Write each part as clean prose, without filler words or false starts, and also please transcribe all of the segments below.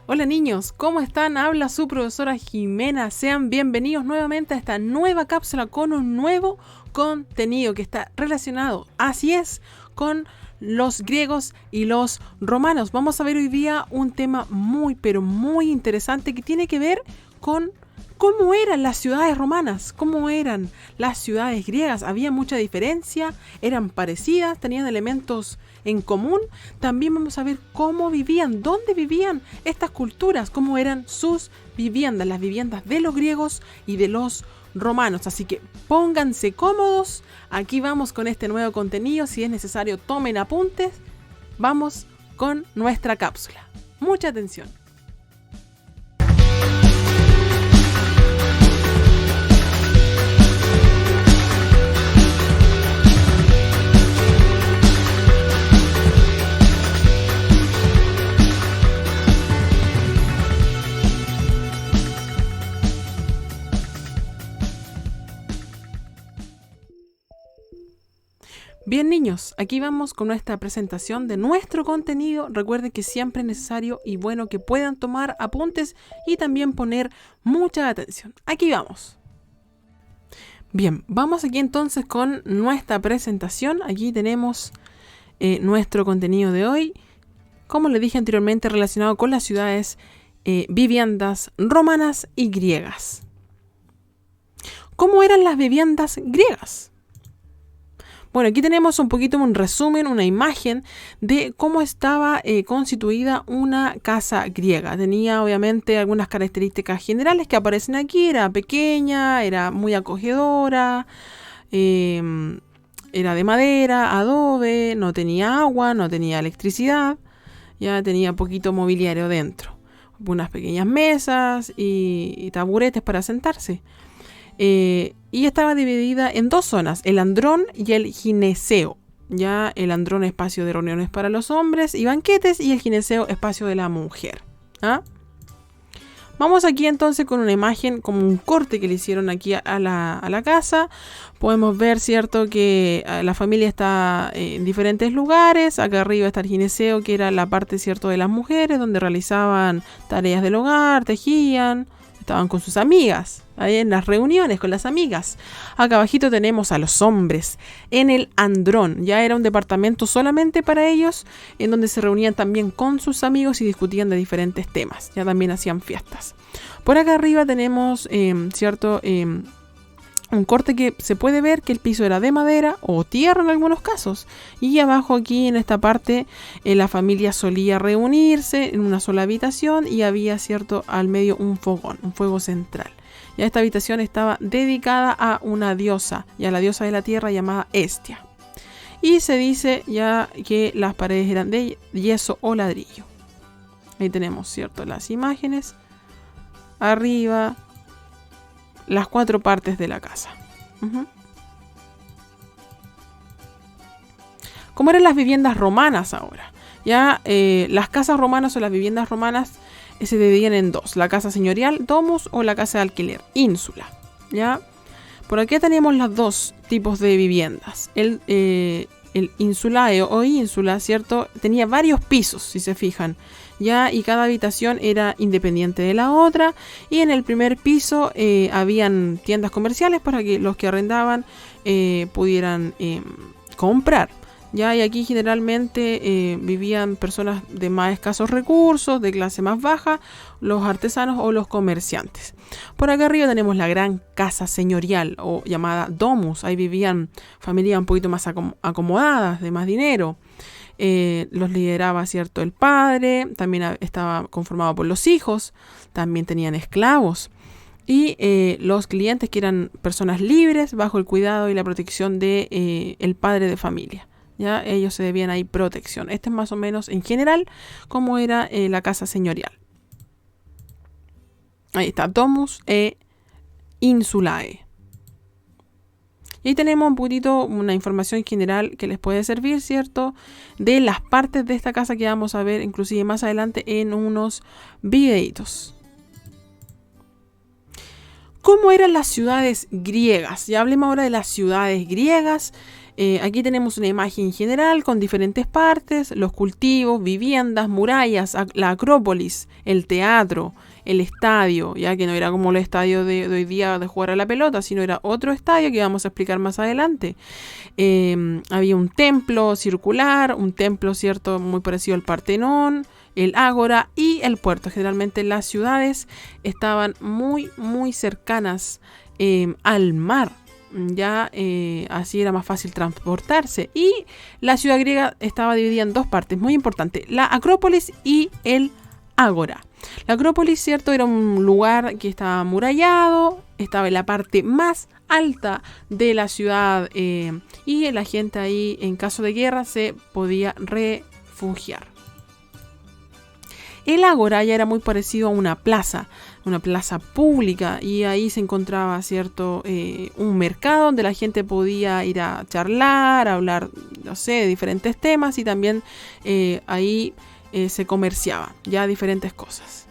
Hola niños, ¿cómo están? Habla su profesora Jimena. Sean bienvenidos nuevamente a esta nueva cápsula con un nuevo contenido que está relacionado, así es, con los griegos y los romanos. Vamos a ver hoy día un tema muy, pero muy interesante que tiene que ver con cómo eran las ciudades romanas, cómo eran las ciudades griegas. Había mucha diferencia, eran parecidas, tenían elementos en común. También vamos a ver cómo vivían, dónde vivían estas culturas, cómo eran sus viviendas, las viviendas de los griegos y de los romanos. Así que pónganse cómodos, aquí vamos con este nuevo contenido. Si es necesario, tomen apuntes. Vamos con nuestra cápsula. Mucha atención. Bien niños, aquí vamos con nuestra presentación de nuestro contenido. Recuerden que siempre es necesario y bueno que puedan tomar apuntes y también poner mucha atención. Aquí vamos. Bien, vamos aquí entonces con nuestra presentación. Aquí tenemos nuestro contenido de hoy. Como les dije anteriormente, relacionado con las ciudades, viviendas romanas y griegas. ¿Cómo eran las viviendas griegas? Bueno, aquí tenemos un poquito un resumen, una imagen de cómo estaba constituida una casa griega. Tenía obviamente algunas características generales que aparecen aquí. Era pequeña, era muy acogedora, era de madera, adobe, no tenía agua, no tenía electricidad, ya tenía poquito mobiliario dentro. Unas pequeñas mesas y taburetes para sentarse. Y estaba dividida en dos zonas, el andrón y el gineceo. Ya el andrón, espacio de reuniones para los hombres y banquetes, y el gineceo, espacio de la mujer. ¿Ah? Vamos aquí entonces con una imagen, como un corte que le hicieron aquí a la casa. Podemos ver, cierto, que la familia está en diferentes lugares. Acá arriba está el gineceo, que era la parte, cierto, de las mujeres, donde realizaban tareas del hogar, tejían. Estaban con sus amigas, ahí en las reuniones con las amigas. Acá abajito tenemos a los hombres en el andrón. Ya era un departamento solamente para ellos, en donde se reunían también con sus amigos y discutían de diferentes temas. Ya también hacían fiestas. Por acá arriba tenemos, un corte que se puede ver que el piso era de madera o tierra en algunos casos. Y abajo aquí en esta parte la familia solía reunirse en una sola habitación y había, cierto, al medio un fogón, un fuego central. Ya esta habitación estaba dedicada a una diosa, y a la diosa de la tierra llamada Hestia. Y se dice ya que las paredes eran de yeso o ladrillo. Ahí tenemos, cierto, las imágenes. Arriba, las cuatro partes de la casa. ¿Cómo eran las viviendas romanas ahora? Ya las casas romanas o las viviendas romanas se dividían en dos: la casa señorial, domus, o la casa de alquiler, ínsula. Ya por aquí tenemos los dos tipos de viviendas. El insulae o ínsula, cierto, tenía varios pisos, si se fijan. Ya, y cada habitación era independiente de la otra, y en el primer piso habían tiendas comerciales para que los que arrendaban pudieran comprar. Ya, y aquí generalmente vivían personas de más escasos recursos, de clase más baja, los artesanos o los comerciantes. Por acá arriba tenemos la gran casa señorial, o llamada domus. Ahí vivían familias un poquito más acomodadas, de más dinero. Los lideraba, cierto, el padre. También estaba conformado por los hijos. También tenían esclavos. Y los clientes, que eran personas libres bajo el cuidado y la protección de el padre de familia. Ya ellos se debían ahí protección. Este es más o menos en general como era la casa señorial. Ahí está, domus e insulae. Y ahí tenemos un poquitito una información general que les puede servir, ¿cierto? De las partes de esta casa que vamos a ver inclusive más adelante en unos videitos. ¿Cómo eran las ciudades griegas? Ya hablemos ahora de las ciudades griegas. Aquí tenemos una imagen general con diferentes partes, los cultivos, viviendas, murallas, la Acrópolis, el teatro, el estadio, ya que no era como el estadio de hoy día de jugar a la pelota, sino era otro estadio que vamos a explicar más adelante. Había un templo circular, un templo, ¿cierto?, muy parecido al Partenón, el Ágora y el puerto. Generalmente las ciudades estaban muy, muy cercanas al mar. Ya así era más fácil transportarse, y la ciudad griega estaba dividida en dos partes muy importantes: la Acrópolis y el Ágora. La Acrópolis, cierto, era un lugar que estaba amurallado, estaba en la parte más alta de la ciudad, y la gente ahí en caso de guerra se podía refugiar. El Ágora ya era muy parecido a una plaza pública, y ahí se encontraba, ¿cierto?, un mercado donde la gente podía ir a charlar, a hablar, no sé, de diferentes temas, y también ahí se comerciaba ya diferentes cosas.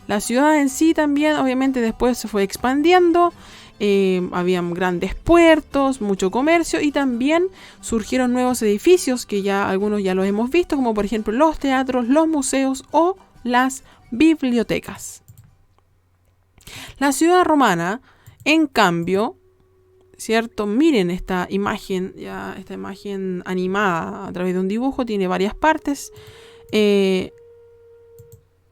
La ciudad en sí también, obviamente, después se fue expandiendo. Habían grandes puertos, mucho comercio, y también surgieron nuevos edificios que ya algunos ya los hemos visto, como por ejemplo los teatros, los museos o las bibliotecas. La ciudad romana, en cambio, ¿cierto? Miren esta imagen animada a través de un dibujo, tiene varias partes, y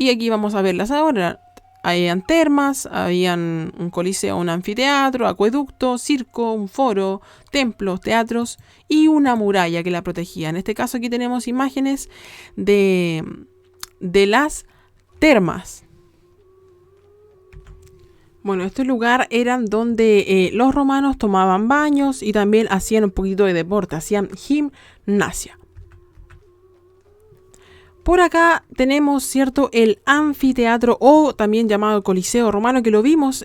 aquí vamos a verlas ahora. Habían termas, habían un coliseo, un anfiteatro, acueducto, circo, un foro, templos, teatros y una muralla que la protegía. En este caso aquí tenemos imágenes de las termas. Bueno, este lugar eran donde los romanos tomaban baños y también hacían un poquito de deporte, hacían gimnasia. Por acá tenemos, ¿cierto?, el anfiteatro, o también llamado Coliseo Romano, que lo vimos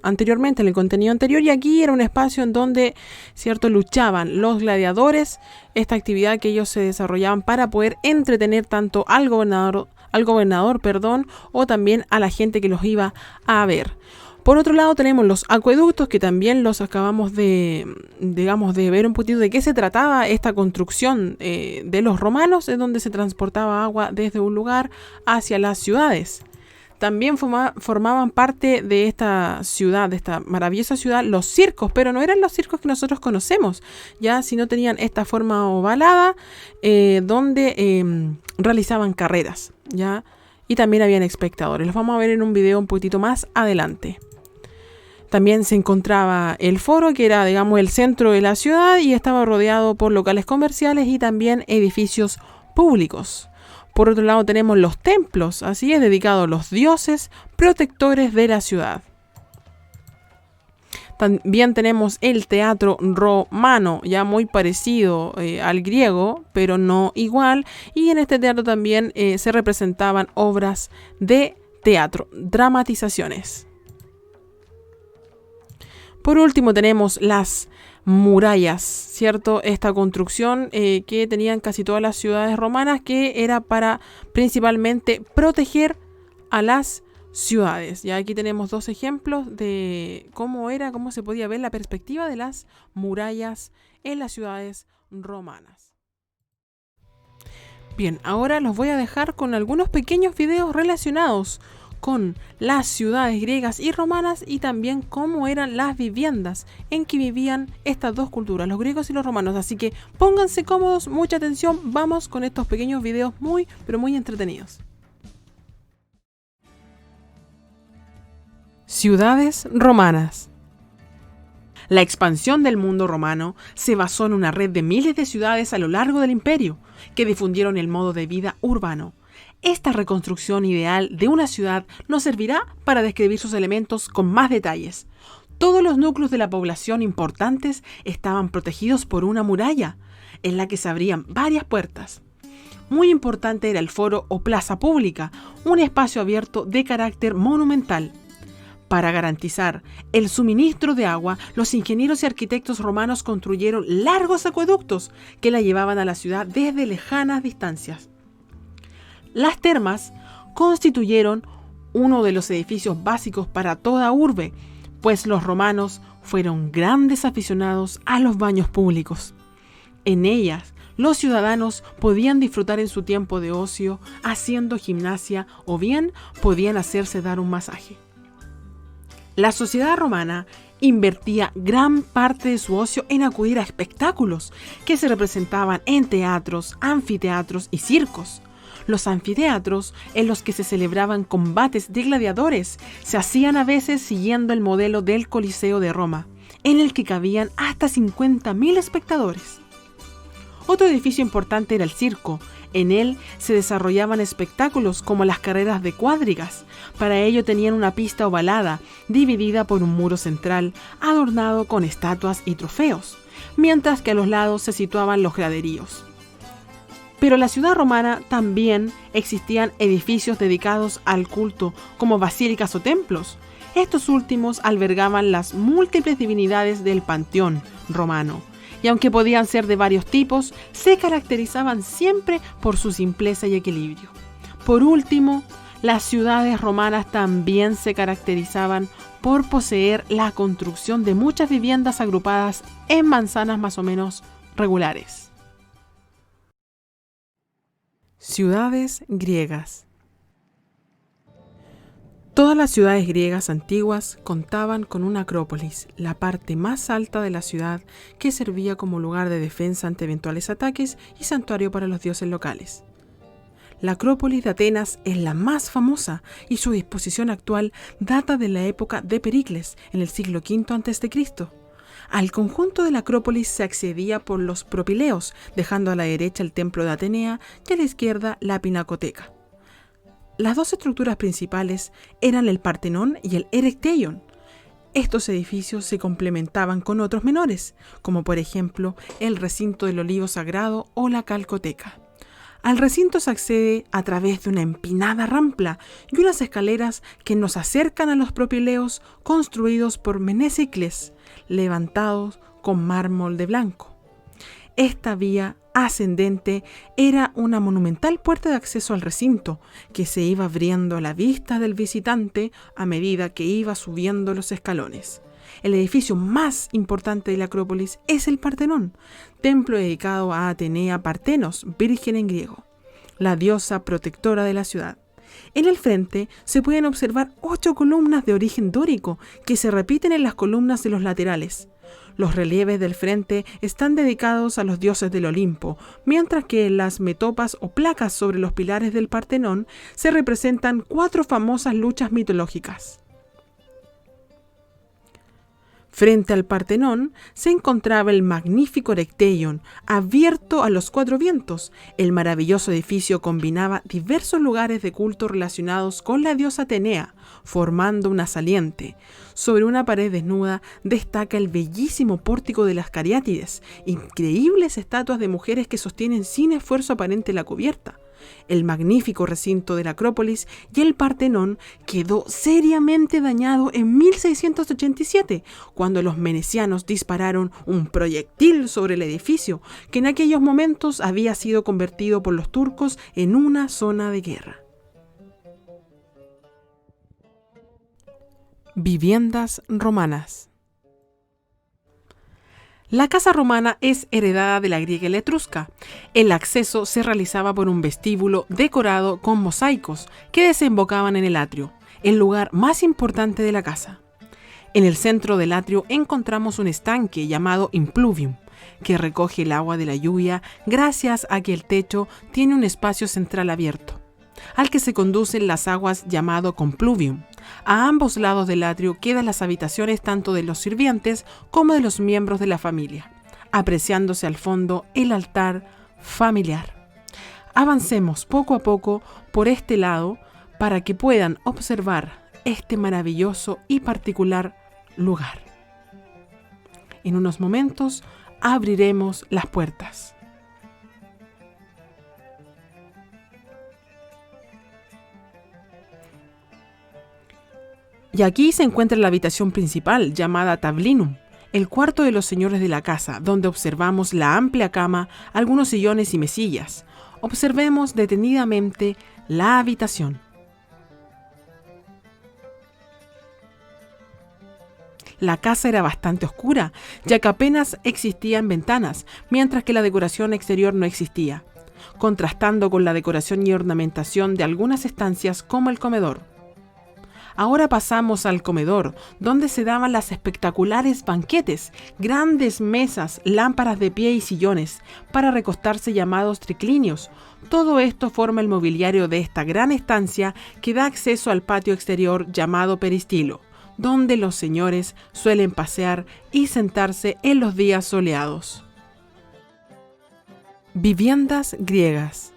anteriormente en el contenido anterior, y aquí era un espacio en donde, ¿cierto?, luchaban los gladiadores, esta actividad que ellos se desarrollaban para poder entretener tanto al gobernador, o también a la gente que los iba a ver. Por otro lado tenemos los acueductos, que también los acabamos de ver un poquito de qué se trataba esta construcción de los romanos, en donde se transportaba agua desde un lugar hacia las ciudades. También formaban parte de esta ciudad, de esta maravillosa ciudad, los circos, pero no eran los circos que nosotros conocemos, ya, sino tenían esta forma ovalada donde realizaban carreras, ya, y también habían espectadores. Los vamos a ver en un video un poquitito más adelante. También se encontraba el foro, que era, digamos, el centro de la ciudad, y estaba rodeado por locales comerciales y también edificios públicos. Por otro lado tenemos los templos, así es, dedicados a los dioses protectores de la ciudad. También tenemos el teatro romano, ya muy parecido al griego, pero no igual. Y en este teatro también se representaban obras de teatro, dramatizaciones. Por último tenemos las murallas, ¿cierto? Esta construcción que tenían casi todas las ciudades romanas, que era para principalmente proteger a las ciudades. Ya aquí tenemos dos ejemplos de cómo se podía ver la perspectiva de las murallas en las ciudades romanas. Bien, ahora los voy a dejar con algunos pequeños videos relacionados con las ciudades griegas y romanas, y también cómo eran las viviendas en que vivían estas dos culturas, los griegos y los romanos. Así que pónganse cómodos, mucha atención, vamos con estos pequeños videos muy, pero muy entretenidos. Ciudades romanas. La expansión del mundo romano se basó en una red de miles de ciudades a lo largo del imperio, que difundieron el modo de vida urbano. Esta reconstrucción ideal de una ciudad nos servirá para describir sus elementos con más detalles. Todos los núcleos de la población importantes estaban protegidos por una muralla, en la que se abrían varias puertas. Muy importante era el foro o plaza pública, un espacio abierto de carácter monumental. Para garantizar el suministro de agua, los ingenieros y arquitectos romanos construyeron largos acueductos que la llevaban a la ciudad desde lejanas distancias. Las termas constituyeron uno de los edificios básicos para toda urbe, pues los romanos fueron grandes aficionados a los baños públicos. En ellas, los ciudadanos podían disfrutar en su tiempo de ocio haciendo gimnasia o bien podían hacerse dar un masaje. La sociedad romana invertía gran parte de su ocio en acudir a espectáculos que se representaban en teatros, anfiteatros y circos. Los anfiteatros, en los que se celebraban combates de gladiadores, se hacían a veces siguiendo el modelo del Coliseo de Roma, en el que cabían hasta 50.000 espectadores. Otro edificio importante era el circo. En él se desarrollaban espectáculos como las carreras de cuadrigas. Para ello tenían una pista ovalada, dividida por un muro central, adornado con estatuas y trofeos, mientras que a los lados se situaban los graderíos. Pero en la ciudad romana también existían edificios dedicados al culto, como basílicas o templos. Estos últimos albergaban las múltiples divinidades del panteón romano, y aunque podían ser de varios tipos, se caracterizaban siempre por su simpleza y equilibrio. Por último, las ciudades romanas también se caracterizaban por poseer la construcción de muchas viviendas agrupadas en manzanas más o menos regulares. Ciudades griegas. Todas las ciudades griegas antiguas contaban con una acrópolis, la parte más alta de la ciudad, que servía como lugar de defensa ante eventuales ataques y santuario para los dioses locales. La Acrópolis de Atenas es la más famosa y su disposición actual data de la época de Pericles, en el siglo V a.C. Al conjunto de la Acrópolis se accedía por los propileos, dejando a la derecha el templo de Atenea y a la izquierda la pinacoteca. Las dos estructuras principales eran el Partenón y el Erecteion. Estos edificios se complementaban con otros menores, como por ejemplo el recinto del Olivo Sagrado o la Calcoteca. Al recinto se accede a través de una empinada rampa y unas escaleras que nos acercan a los propileos construidos por Menesicles, levantados con mármol de blanco. Esta vía ascendente era una monumental puerta de acceso al recinto, que se iba abriendo a la vista del visitante a medida que iba subiendo los escalones. El edificio más importante de la Acrópolis es el Partenón, templo dedicado a Atenea Partenos, virgen en griego, la diosa protectora de la ciudad. En el frente se pueden observar 8 columnas de origen dórico que se repiten en las columnas de los laterales. Los relieves del frente están dedicados a los dioses del Olimpo, mientras que en las metopas o placas sobre los pilares del Partenón se representan 4 famosas luchas mitológicas. Frente al Partenón se encontraba el magnífico Erecteion, abierto a los 4 vientos. El maravilloso edificio combinaba diversos lugares de culto relacionados con la diosa Atenea, formando una saliente. Sobre una pared desnuda destaca el bellísimo pórtico de las Cariátides, increíbles estatuas de mujeres que sostienen sin esfuerzo aparente la cubierta. El magnífico recinto de la Acrópolis y el Partenón quedó seriamente dañado en 1687, cuando los venecianos dispararon un proyectil sobre el edificio, que en aquellos momentos había sido convertido por los turcos en una zona de guerra. Viviendas romanas. La casa romana es heredada de la griega y la etrusca. El acceso se realizaba por un vestíbulo decorado con mosaicos que desembocaban en el atrio, el lugar más importante de la casa. En el centro del atrio encontramos un estanque llamado impluvium, que recoge el agua de la lluvia gracias a que el techo tiene un espacio central abierto, al que se conducen las aguas llamado compluvium. A ambos lados del atrio quedan las habitaciones tanto de los sirvientes como de los miembros de la familia, apreciándose al fondo el altar familiar. Avancemos poco a poco por este lado para que puedan observar este maravilloso y particular lugar. En unos momentos abriremos las puertas. Y aquí se encuentra la habitación principal, llamada tablinum, el cuarto de los señores de la casa, donde observamos la amplia cama, algunos sillones y mesillas. Observemos detenidamente la habitación. La casa era bastante oscura, ya que apenas existían ventanas, mientras que la decoración exterior no existía, contrastando con la decoración y ornamentación de algunas estancias como el comedor. Ahora pasamos al comedor, donde se daban las espectaculares banquetes, grandes mesas, lámparas de pie y sillones para recostarse llamados triclinios. Todo esto forma el mobiliario de esta gran estancia que da acceso al patio exterior llamado peristilo, donde los señores suelen pasear y sentarse en los días soleados. Viviendas griegas.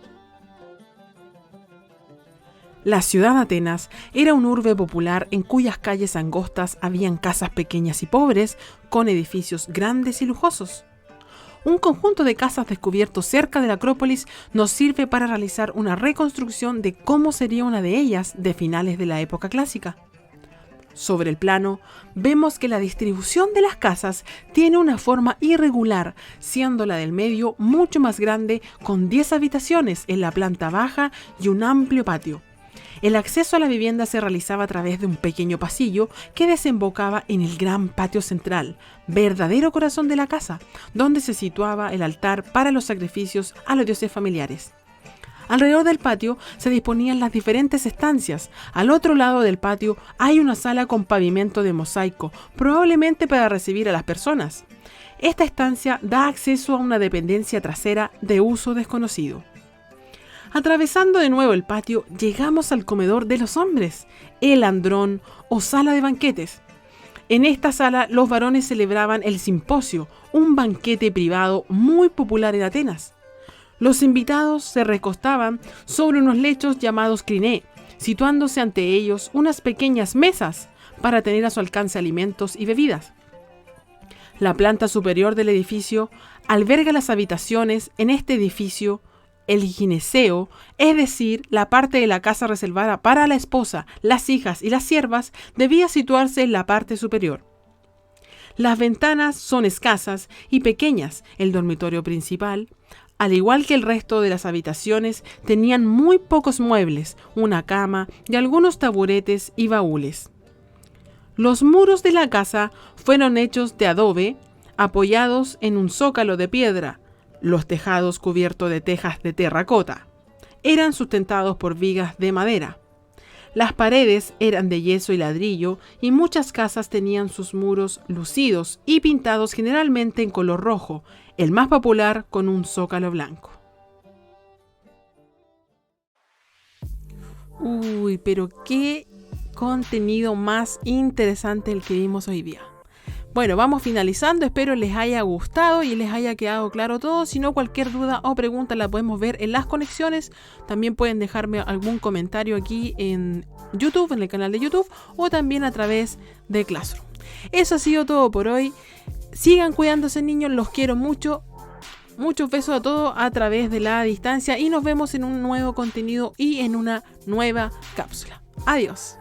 La ciudad de Atenas era un urbe popular en cuyas calles angostas habían casas pequeñas y pobres, con edificios grandes y lujosos. Un conjunto de casas descubiertos cerca de la Acrópolis nos sirve para realizar una reconstrucción de cómo sería una de ellas de finales de la época clásica. Sobre el plano, vemos que la distribución de las casas tiene una forma irregular, siendo la del medio mucho más grande, con 10 habitaciones en la planta baja y un amplio patio. El acceso a la vivienda se realizaba a través de un pequeño pasillo que desembocaba en el gran patio central, verdadero corazón de la casa, donde se situaba el altar para los sacrificios a los dioses familiares. Alrededor del patio se disponían las diferentes estancias. Al otro lado del patio hay una sala con pavimento de mosaico, probablemente para recibir a las personas. Esta estancia da acceso a una dependencia trasera de uso desconocido. Atravesando de nuevo el patio, llegamos al comedor de los hombres, el andrón o sala de banquetes. En esta sala los varones celebraban el simposio, un banquete privado muy popular en Atenas. Los invitados se recostaban sobre unos lechos llamados criné, situándose ante ellos unas pequeñas mesas para tener a su alcance alimentos y bebidas. La planta superior del edificio alberga las habitaciones. En este edificio, el gineceo, es decir, la parte de la casa reservada para la esposa, las hijas y las siervas, debía situarse en la parte superior. Las ventanas son escasas y pequeñas. El dormitorio principal, al igual que el resto de las habitaciones, tenían muy pocos muebles, una cama y algunos taburetes y baúles. Los muros de la casa fueron hechos de adobe, apoyados en un zócalo de piedra. Los tejados, cubiertos de tejas de terracota, eran sustentados por vigas de madera. Las paredes eran de yeso y ladrillo, y muchas casas tenían sus muros lucidos y pintados generalmente en color rojo, el más popular con un zócalo blanco. Uy, pero qué contenido más interesante el que vimos hoy día. Bueno, vamos finalizando, espero les haya gustado y les haya quedado claro todo. Si no, cualquier duda o pregunta la podemos ver en las conexiones. También pueden dejarme algún comentario aquí en YouTube, en el canal de YouTube, o también a través de Classroom. Eso ha sido todo por hoy. Sigan cuidándose, niños, los quiero mucho. Muchos besos a todos a través de la distancia y nos vemos en un nuevo contenido y en una nueva cápsula. Adiós.